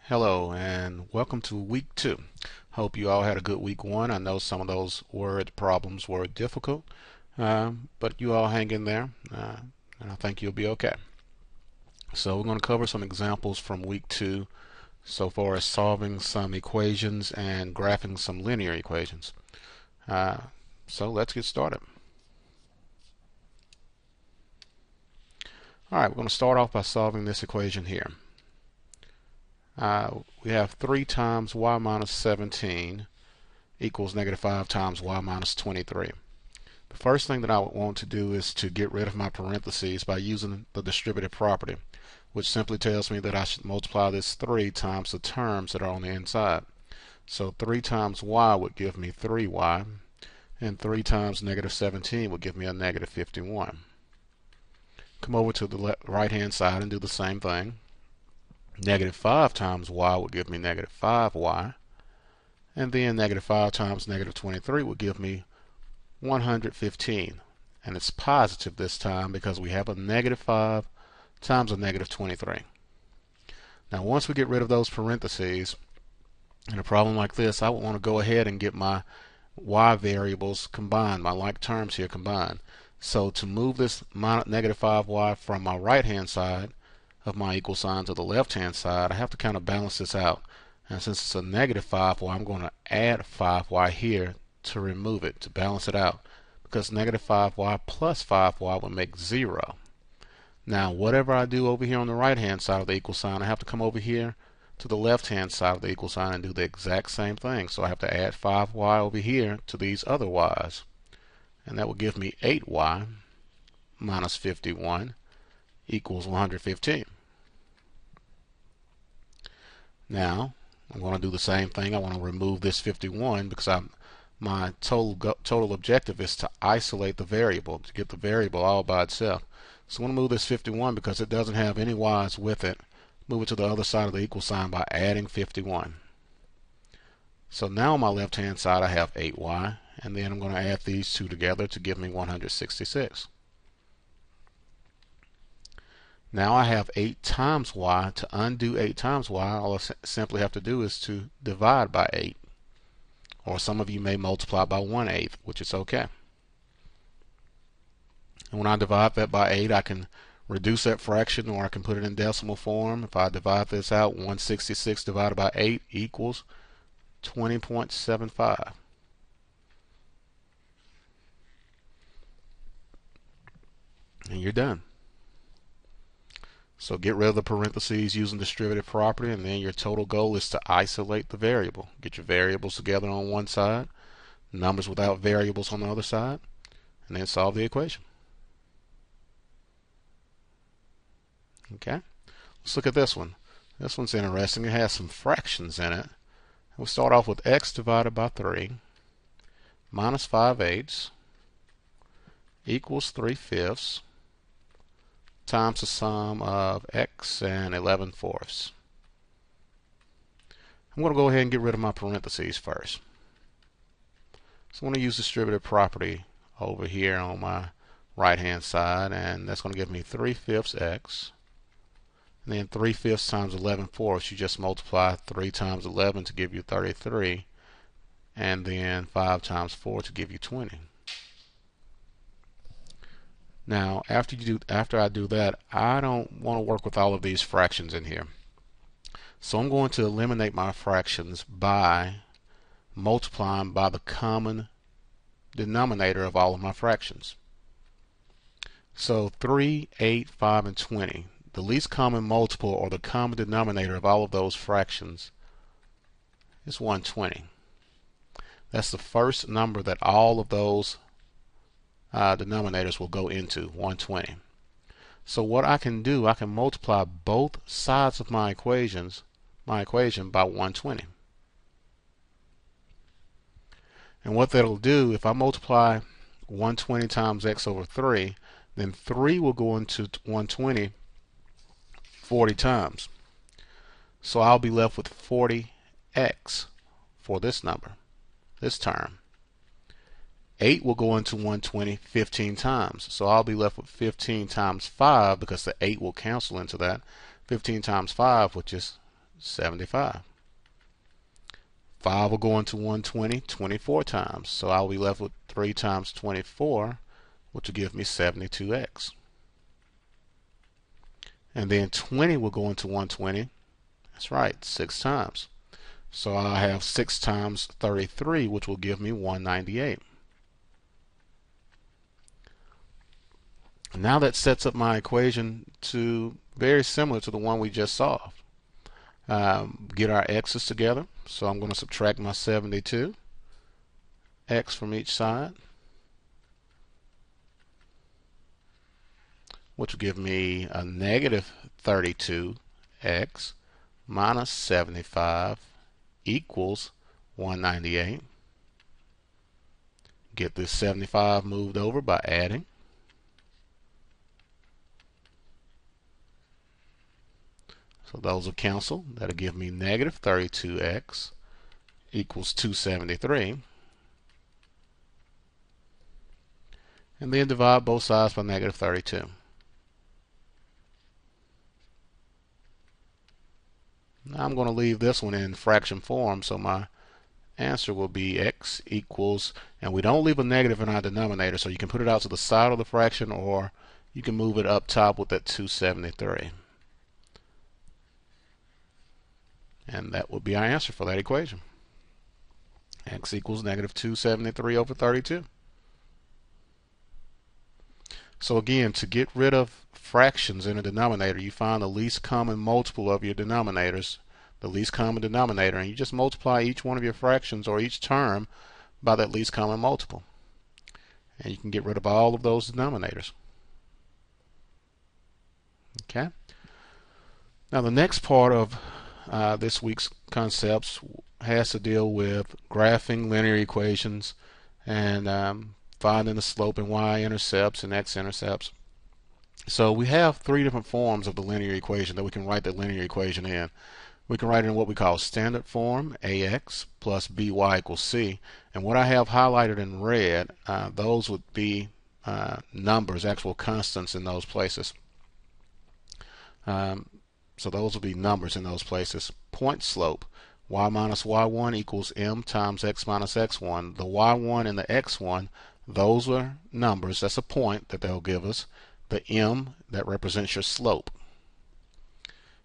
Hello and welcome to week 2. Hope you all had a good week 1. I know some of those word problems were difficult, but you all hang in there, and I think you'll be okay. So we're going to cover some examples from week 2 so far as solving some equations and graphing some linear equations. So let's get started. Alright, we're going to start off by solving this equation here. We have 3 times y minus 17 equals negative 5 times y minus 23. The first thing that I would want to do is to get rid of my parentheses by using the distributive property, which simply tells me that I should multiply this 3 times the terms that are on the inside. So 3 times y would give me 3y, and 3 times negative 17 would give me a negative 51. Come over to the right hand side and do the same thing. Negative 5 times y would give me negative 5y, and then negative 5 times negative 23 would give me 115, and it's positive this time because we have a negative 5 times a negative 23. Now once we get rid of those parentheses, in a problem like this I would want to go ahead and get my y variables combined, my like terms here combined. So to move this negative 5y from my right hand side of my equal sign to the left hand side, I have to kind of balance this out. And since it's a negative 5y, I'm going to add 5y here to remove it, to balance it out, because negative 5y plus 5y would make 0. Now whatever I do over here on the right hand side of the equal sign, I have to come over here to the left hand side of the equal sign and do the exact same thing. So I have to add 5y over here to these other y's, and that will give me 8y minus 51 equals 115. Now I'm going to do the same thing. I want to remove this 51 because my total objective is to isolate the variable, to get the variable all by itself. So I'm going to move this 51 because it doesn't have any y's with it. Move it to the other side of the equal sign by adding 51. So now on my left hand side I have 8y, and then I'm going to add these two together to give me 166. Now I have 8 times y. To undo 8 times y, all I simply have to do is to divide by 8. Or some of you may multiply by 1/8, which is okay. And when I divide that by 8, I can reduce that fraction, or I can put it in decimal form. If I divide this out, 166 divided by 8 equals 20.75. And you're done. So get rid of the parentheses using distributive property, and then your total goal is to isolate the variable. Get your variables together on one side, numbers without variables on the other side, and then solve the equation. Okay, let's look at this one. This one's interesting. It has some fractions in it. We'll start off with x divided by 3 minus 5/8 equals 3/5 times the sum of x and 11/4. I'm going to go ahead and get rid of my parentheses first. So I'm going to use distributive property over here on my right hand side, and that's going to give me 3/5 x, and then 3/5 times 11/4. You just multiply 3 times 11 to give you 33, and then 5 times 4 to give you 20. Now after I do that, I don't want to work with all of these fractions in here. So I'm going to eliminate my fractions by multiplying by the common denominator of all of my fractions. So 3, 8, 5, and 20. The least common multiple, or the common denominator of all of those fractions, is 120. That's the first number that all of those denominators will go into, 120. So what I can do, I can multiply both sides of my equation by 120. And what that'll do, if I multiply 120 times x over 3, then 3 will go into 120 40 times. So I'll be left with 40x for this number, this term. 8 will go into 120 15 times. So I'll be left with 15 times 5, because the 8 will cancel into that. 15 times 5, which is 75. 5 will go into 120 24 times. So I'll be left with 3 times 24, which will give me 72x. And then 20 will go into 120. That's right, 6 times. So I'll have 6 times 33, which will give me 198. Now that sets up my equation to very similar to the one we just solved. Get our x's together. So I'm going to subtract my 72 x from each side, which will give me a negative 32x minus 75 equals 198. Get this 75 moved over by adding. So those will cancel. That'll give me negative 32x equals 273. And then divide both sides by negative 32. Now I'm going to leave this one in fraction form, so my answer will be x equals, and we don't leave a negative in our denominator, so you can put it out to the side of the fraction, or you can move it up top with that 273. And that would be our answer for that equation. X equals negative 273 over 32. So again, to get rid of fractions in a denominator, you find the least common multiple of your denominators, the least common denominator, and you just multiply each one of your fractions or each term by that least common multiple. And you can get rid of all of those denominators. Okay. Now the next part of this week's concepts has to deal with graphing linear equations and finding the slope and y-intercepts and x-intercepts. So we have 3 different forms of the linear equation that we can write the linear equation in. We can write it in what we call standard form, ax plus by equals c. And what I have highlighted in red, those would be numbers, actual constants in those places. So those will be numbers in those places. Point slope, y minus y1 equals m times x minus x1. The y1 and the x1, those are numbers. That's a point that they'll give us. The m, that represents your slope.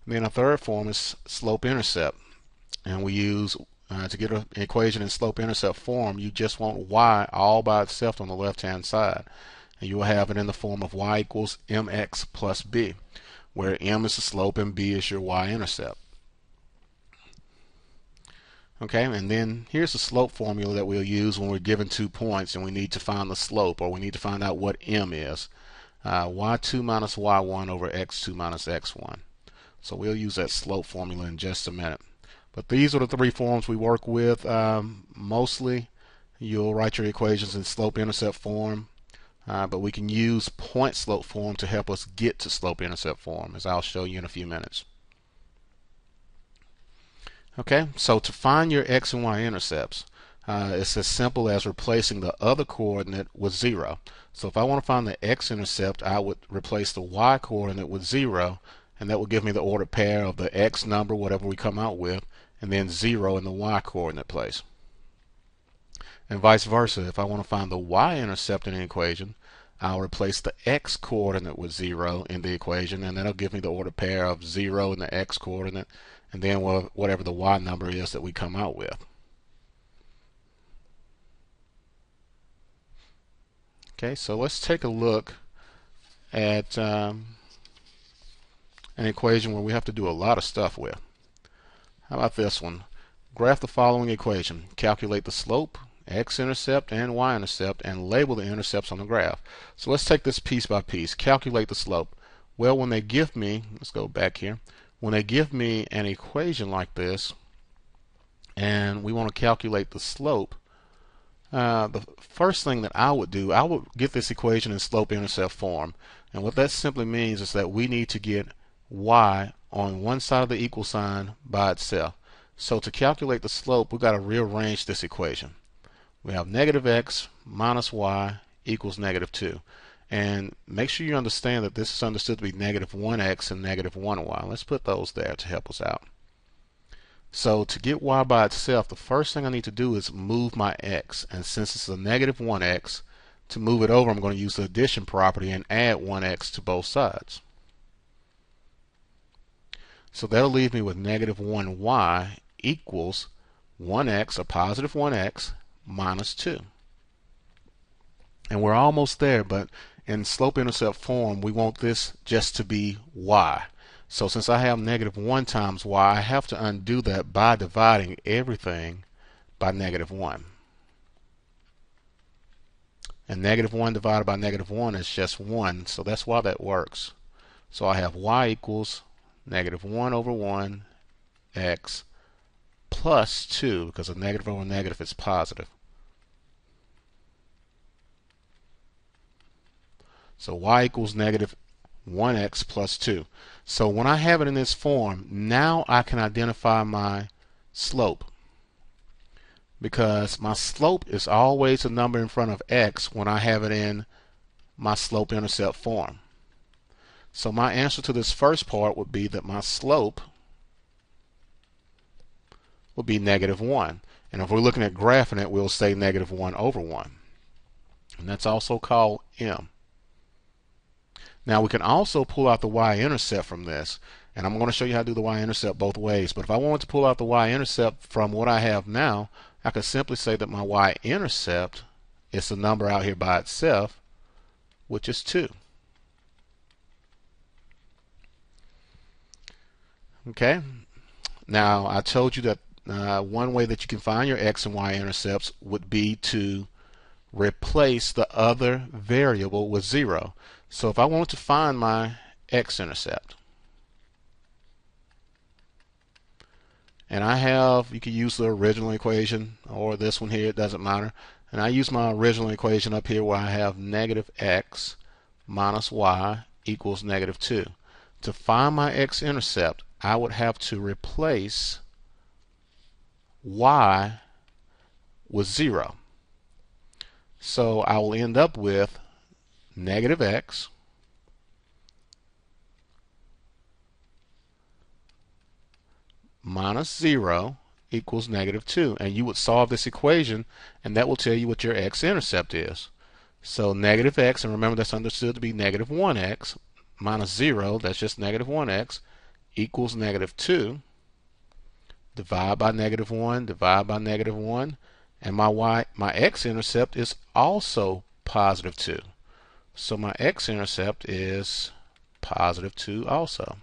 And then a third form is slope-intercept. And we use, to get an equation in slope-intercept form, you just want y all by itself on the left-hand side. And you will have it in the form of y equals mx plus b, where m is the slope and b is your y-intercept. Okay, and then here's the slope formula that we'll use when we're given 2 points and we need to find the slope, or we need to find out what m is. Y2 minus y1 over x2 minus x1. So we'll use that slope formula in just a minute. But these are the 3 forms we work with. Mostly you'll write your equations in slope-intercept form. But we can use point slope form to help us get to slope intercept form, as I'll show you in a few minutes. Okay, so to find your x and y intercepts, it's as simple as replacing the other coordinate with 0. So if I want to find the x-intercept, I would replace the y-coordinate with 0, and that would give me the ordered pair of the x number, whatever we come out with, and then 0 in the y-coordinate place. And vice versa, if I want to find the y-intercept in an equation, I'll replace the x-coordinate with 0 in the equation, and that'll give me the ordered pair of 0 in the x-coordinate, and then whatever the y number is that we come out with. Okay, so let's take a look at an equation where we have to do a lot of stuff with. How about this one? Graph the following equation. Calculate the slope, x-intercept, and y-intercept, and label the intercepts on the graph. So let's take this piece by piece. Calculate the slope. Well, when they give me, let's go back here, when they give me an equation like this, and we want to calculate the slope, the first thing that I would do, I would get this equation in slope-intercept form. And what that simply means is that we need to get y on one side of the equal sign by itself. So to calculate the slope, we've got to rearrange this equation. We have negative x minus y equals negative 2. And make sure you understand that this is understood to be negative 1x and negative 1y. Let's put those there to help us out. So to get y by itself, the first thing I need to do is move my x. And since it's a negative 1x, to move it over, I'm going to use the addition property and add 1x to both sides. So that'll leave me with negative 1y equals 1x, or positive 1x, minus 2. And we're almost there, but in slope-intercept form, we want this just to be y. So since I have negative 1 times y, I have to undo that by dividing everything by negative 1. And negative 1 divided by negative 1 is just 1, so that's why that works. So I have y equals negative 1 over 1 x plus 2, because a negative over negative is positive. So y equals negative 1x plus 2. So when I have it in this form, now I can identify my slope, because my slope is always a number in front of x when I have it in my slope-intercept form. So my answer to this first part would be that my slope would be negative 1. And if we're looking at graphing it, we'll say negative 1 over 1. And that's also called m. Now we can also pull out the y-intercept from this, and I'm going to show you how to do the y-intercept both ways. But if I wanted to pull out the y-intercept from what I have now, I could simply say that my y-intercept is the number out here by itself, which is 2. Okay, now I told you that one way that you can find your x and y intercepts would be to replace the other variable with 0. So if I wanted to find my x-intercept, and I have, you can use the original equation or this one here, it doesn't matter. And I use my original equation up here where I have negative x minus y equals negative 2. To find my x-intercept, I would have to replace y with 0. So I will end up with negative x minus 0 equals negative 2. And you would solve this equation, and that will tell you what your x-intercept is. So negative x, and remember that's understood to be negative 1x, minus 0, that's just negative 1x, equals negative 2. Divide by negative 1, divide by negative 1, and my x-intercept is also positive 2. So my x-intercept is positive 2 also.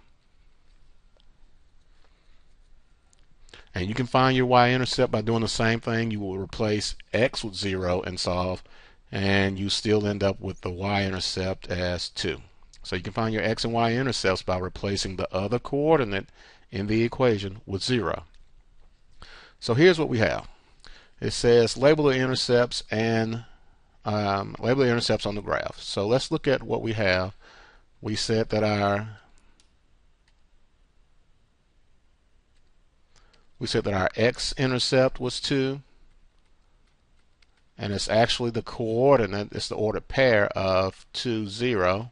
And you can find your y-intercept by doing the same thing. You will replace x with 0 and solve, and you still end up with the y-intercept as 2. So you can find your x and y-intercepts by replacing the other coordinate in the equation with 0. So here's what we have. It says label the intercepts and label the intercepts on the graph. So let's look at what we have. We said that our x-intercept was 2, and it's actually the coordinate, it's the ordered pair of 2, 0,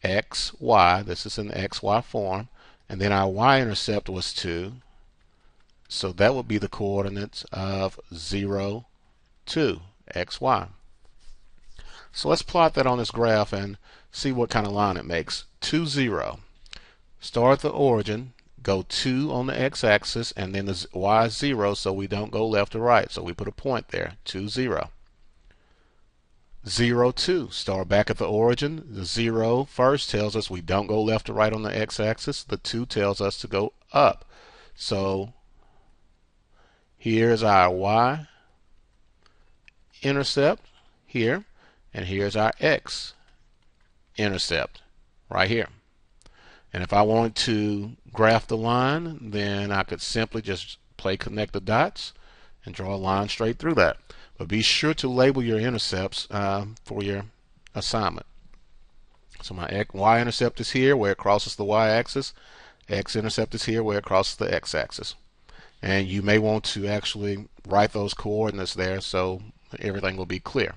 x, y. This is in the xy form. And then our y-intercept was 2. So that would be the coordinates of 0, 2, x, y. So let's plot that on this graph and see what kind of line it makes. 2, 0. Start at the origin, go 2 on the x-axis, and then the y is 0, so we don't go left or right. So we put a point there, 2, 0. 0, 2. Start back at the origin. The 0 first tells us we don't go left or right on the x-axis. The 2 tells us to go up. So here's our y-intercept here, and here's our x-intercept right here. And if I wanted to graph the line, then I could simply just connect the dots and draw a line straight through that. But be sure to label your intercepts for your assignment. So my y-intercept is here where it crosses the y-axis. X-intercept is here where it crosses the x-axis. And you may want to actually write those coordinates there so everything will be clear.